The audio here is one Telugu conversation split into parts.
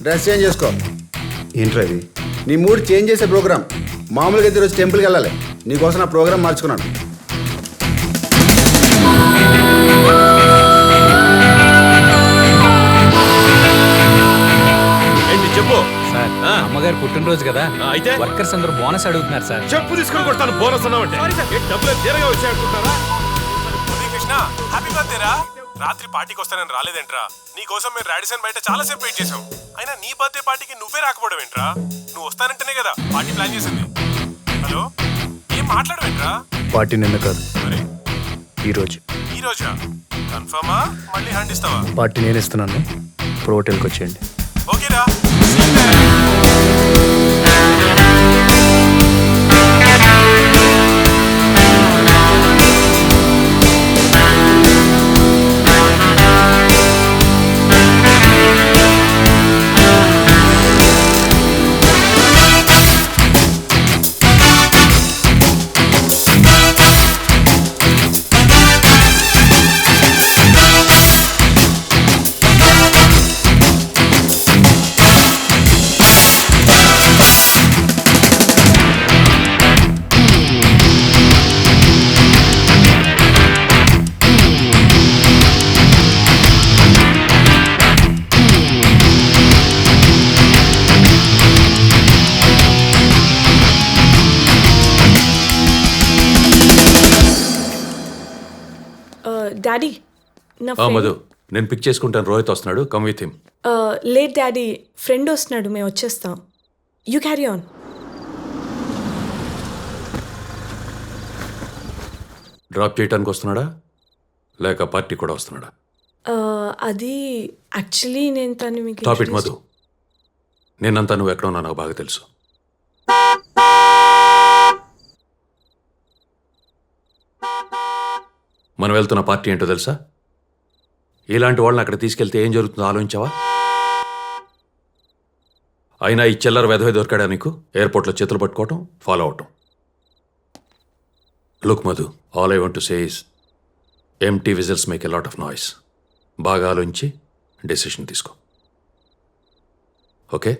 డ్రెస్ చేంజ్ చేసుకో. ఏంట్రా ఇది? నీ మూడ్ చేంజ్ చేసే ప్రోగ్రామ్. మామూలుగా అయితే ఈరోజు టెంపుల్కి వెళ్ళాలి, నీకోసం నా ప్రోగ్రామ్ మార్చుకున్నాను. చెప్పు సార్, అమ్మగారు పుట్టినరోజు కదా, అయితే వర్కర్స్ అందరూ బోనస్ అడుగుతున్నారు సార్. చెప్పు తీసుకొని కొడతాను. బోనస్ అన్నావంటే డబ్బులు తీరగా వచ్చాయనుకుంటారా? కృష్ణ, హ్యాపీ బర్త్డేరా. రాత్రి పార్టీకి వస్తానని రాలేదేంట్రా? నీ కోసం మేము రాడిసన్ బయట చాలా సేపు వెయిట్ చేసాం. అయినా నీ బర్త్డే పార్టీకి నువ్వే రాకపోవడం ఏంట్రా? నువ్వు వస్తానంటేనే కదా పార్టీ ప్లాన్ చేసింది. హలో, ఏం మాట్లాడవేంట్రా? పార్టీ నిన్న కాదు, మరి ఈరోజు. ఈ రోజా? కన్ఫర్మా? మళ్ళీ హ్యాండ్ ఇస్తావా? పార్టీ నేను ఇస్తున్నాను, ఇప్పుడు హోటల్కి వచ్చేయండి. ఓకేరా. డాడీ, నా మధు, నేను పిక్ చేసుకుంటాను. రోహిత్ వస్తున్నాడు, come with him. Late daddy, friend వస్తున్నాడు, మేము వచ్చేస్తాం. You carry on. డ్రాప్ చేయడానికి వస్తున్నాడా లేక పార్టీ కూడా వస్తున్నాడా? అది యాక్చువల్లీ నేను తను మీకు టాప్ ఇట్ మధు. నేనంతా నువ్వు ఎక్కడ ఉన్నా నాకు బాగా తెలుసు. మనం వెళ్తున్న పార్టీ ఏంటో తెలుసా? ఇలాంటి వాళ్ళని అక్కడ తీసుకెళ్తే ఏం జరుగుతుందో ఆలోచించావా? అయినా ఈ చిల్లర వెధవే దొరికాడా నీకు? ఎయిర్పోర్ట్లో చేతులు పట్టుకోవటం, ఫాలో అవటం. Look Madhu, all I want to say is empty whistles make a lot of noise. బాగా ఆలోచించి డెసిషన్ తీసుకో, ఓకే?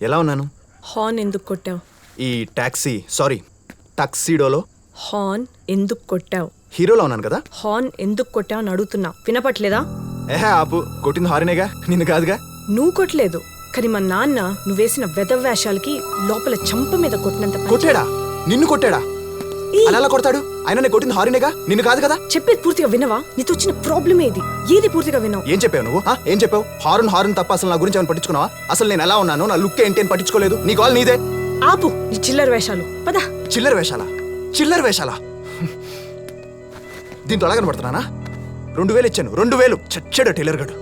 ఎలా ఉన్నాను? హార్న్ ఎందుకు కొట్టావు? ఈ టాక్సీడోలో హార్న్ ఎందుకు కొట్టావు? హీరోలో ఉన్నాను కదా. హార్న్ ఎందుకు కొట్టావు అని అడుగుతున్నా, వినపట్లేదా? ఆపు, కొట్టింది హారినేగా, నిన్ను కాదుగా. నువ్వు కొట్టలేదు, కానీ మా నాన్న నువ్వేసిన వెధవ్యాషాలకి లోపల చంప మీద కొట్టినంత పని కొట్టాడా? నిన్ను కొట్టాడా? అలా కొడతాడు? ఆయన నేను కొట్టింది హారినేగా, నిన్ను కాదు కదా. చెప్పేది పూర్తిగా వినవా? నీతో వచ్చిన ప్రాబ్లం ఏది పూర్తిగా వినవు? ఏం చెప్పావు నువ్వు? ఏం చెప్పావు? హారన్ తప్ప అసలు నా గురించి ఏమైనా పట్టించుకున్నావా? అసలు నేను ఎలా ఉన్నాను, నా లుక్ ఏంటి అని పట్టించుకోలేదు. నీ కాల్ నీదే. ఆపు నీ చిల్లర వేషాలు, పదా. చిల్లర వేషాలా? దీంతో అలా కనబడుతున్నానా? 2000 ఇచ్చాను, 2000. చచ్చాడు టైలర్ గడు.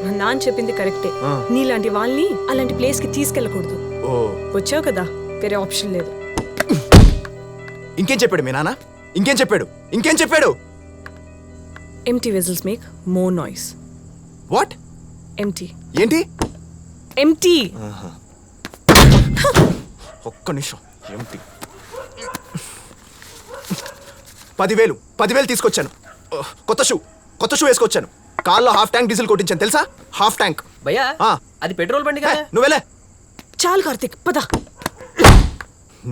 మా నాన్న చెప్పింది కరెక్టే. నీలాంటి వాళ్ళని అలాంటి ప్లేస్ కి తీసుకెళ్ళకూడదు. వచ్చావు కదా, వేరే ఆప్షన్ లేదు. ఇంకేం చెప్పాడు మీ నాన్న? ఇంకేం చెప్పాడు? Empty vessels make more noise. What? Empty. ఏంటి? Empty. ఒక్క నిమిషం. ఎంటీ. 10,000 తీసుకొచ్చాను. కొత్త షూ వేసుకొచ్చాను. కార్లో హాఫ్ ట్యాంక్ డీజిల్ కొట్టించాను తెలుసా? Half tank. భయ్యా, అది పెట్రోల్ బండి కదా. నువ్వేలే. చాలు కార్తిక్, పదా.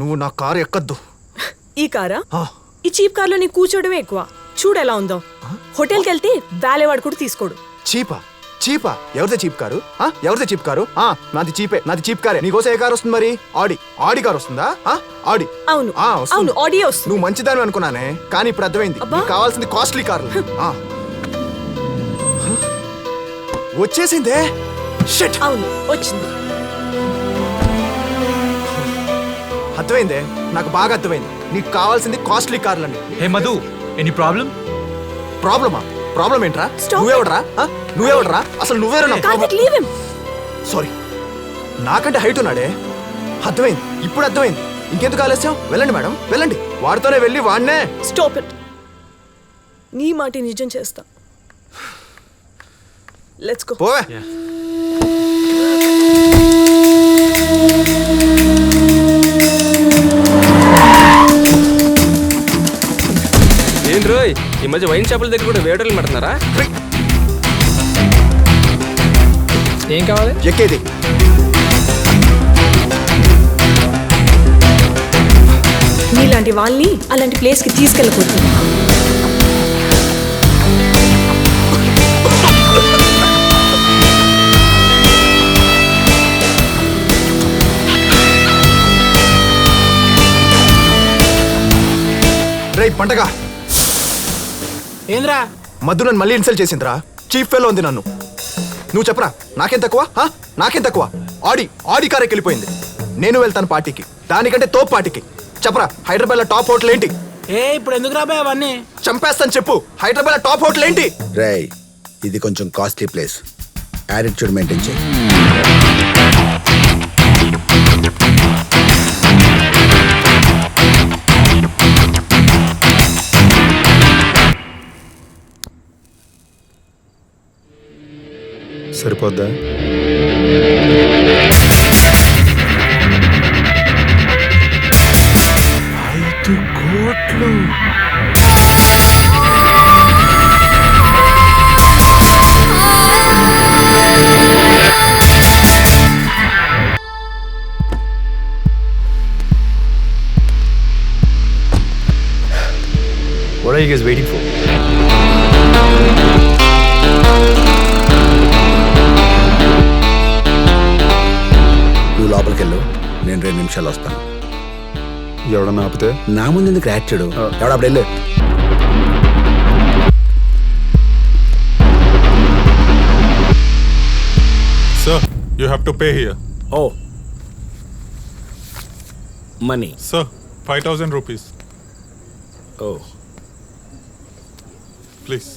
నువ్వు నా కారు ఎక్కద్దు. ఈ కారా? ఈ చీప్ కార్లో నీ కూర్చోవడమే ఎక్కువ. చూడు ఎలా ఉందో. హోటల్కి వెళ్తే వాలేవాడు కూడా తీసుకోడు. చీపా? ఎవరిదే చీప్ కారు? నాది చీప్ కారే. నీకోసం ఏ కారు వస్తుంది మరి? ఆడి కారు వస్తుందా? ఆడి. అవును, ఆడియో వస్తుంది. నువ్వు మంచిదాని అనుకున్నానే, కానీ ఇప్పుడు అర్థమైంది నీకు కావాల్సింది కాస్ట్లీ కార్లు. వచ్చేసిందే. షిట్. అవును, వచ్చింది. అర్థమైందే, నాకు బాగా అర్థమైంది. నీకు కావాల్సింది కాస్ట్లీ కార్లని. హే మధు, ఎనీ ప్రాబ్లం? ప్రాబ్లం ఏంట్రా? నువ్వెవడరా? అసలు నువ్వేరా? సారీ, నాకంటే హైట్ ఉన్నాడే. అర్థమైంది, ఇప్పుడు అర్థమైంది. ఇంకెందుకు ఆలస్యం? వెళ్ళండి మేడం, వెళ్ళండి. వాడితోనే వెళ్ళి వాడినే. Stop it. నీ మాట నిజం చేస్తా. Let's go. పోవే. ఏం రోయ్ ఈ మధ్య వైన్ షాపుల దగ్గర కూడా వేటర్లు పెడుతున్నారా? ఏం కావాలి? ఎక్కేది నీలాంటి వాళ్ళని అలాంటి ప్లేస్కి తీసుకెళ్ళకూడదు. రేయ్ పంటగా ఏంద్రా? మధు నన్ను మళ్ళీ ఇన్సల్ట్ చేసిందిరా. చీఫ్ ఫెలో ఉంది నన్ను. నువ్వు చెప్పరా నాకేం తక్కువ? నాకేం తక్కువ? ఆడి కారెక్కి వెళ్ళిపోయింది. నేను వెళ్తాను పార్టీకి, దానికంటే తోపు పార్టీకి. చెప్పరా హైదరాబాద్లో టాప్ హోటల్ ఏంటి? ఇప్పుడు ఎందుకు రాబాయ్ అవన్నీ? చంపేస్తాను చెప్పు. హైదరాబాద్లో టాప్ హోటల్ ఏంటి? రేయ్ ఇది కొంచెం కాస్ట్లీ ప్లేస్, యాటిట్యూడ్ మెయింటైన్ చేయి. సరిపోద్దా? What are you guys waiting for? నువ్వు లోపలికి వెళ్ళు, నేను 2 నిమిషాలు వస్తాను. ఎవడన్నా ఆపితే నా ముందు ఎందుకు యాటిట్యూడ్? ఎవడప్పుడు వెళ్ళు. Sir, you have to pay here. Oh. Money. Sir, 5,000 rupees. Oh. Please.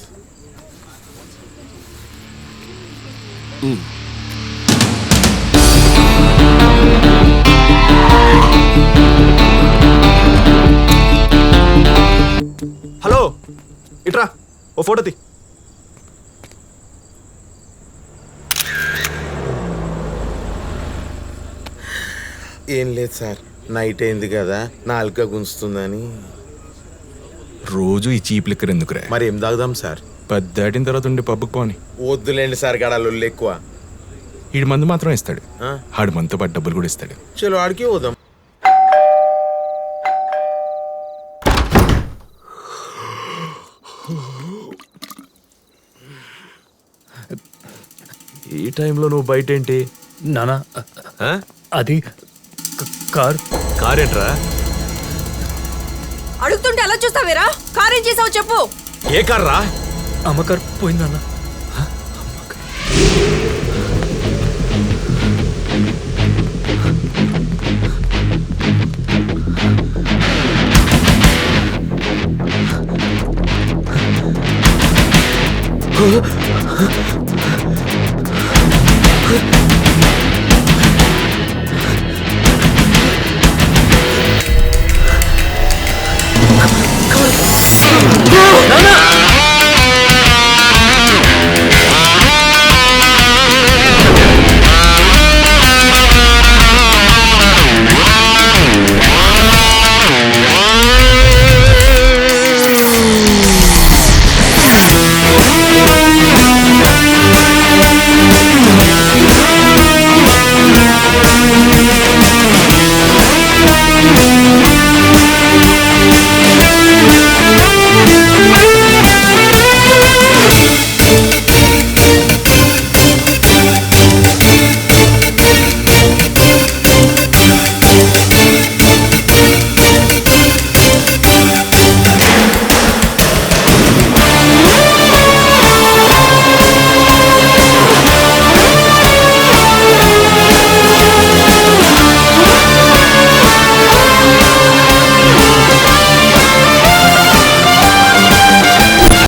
Hello ఇట్రా, ఓ ఫోటో తీ. ఏం లేదు సార్, నైట్ అయింది కదా, నాలుక గుంజుతుందని. రోజు ఈ చీప్ లిక్కర్ ఎందుకురా? మరి ఏం తాగుదాం సార్? 10 దాటిన తర్వాత ఉండి పబ్బుకు పోని. వద్దులేండి సార్, గడాలు ఎక్కువ. ఈడు మందు మాత్రం ఇస్తాడు, ఆ? ఆడు మనతో పాటు డబ్బులు కూడా ఇస్తాడు. చలో ఆడికి పోదాం. ఈ టైంలో నువ్వు బయట ఏంటి? నానా అది కార్ ఏంట్రా? అడుగుతుంటే ఎలా చూస్తావేరా? కార్ ఏం చేసావు చెప్పు. ఏ కార్ రా? అమ్మకారు పోయిందన్న.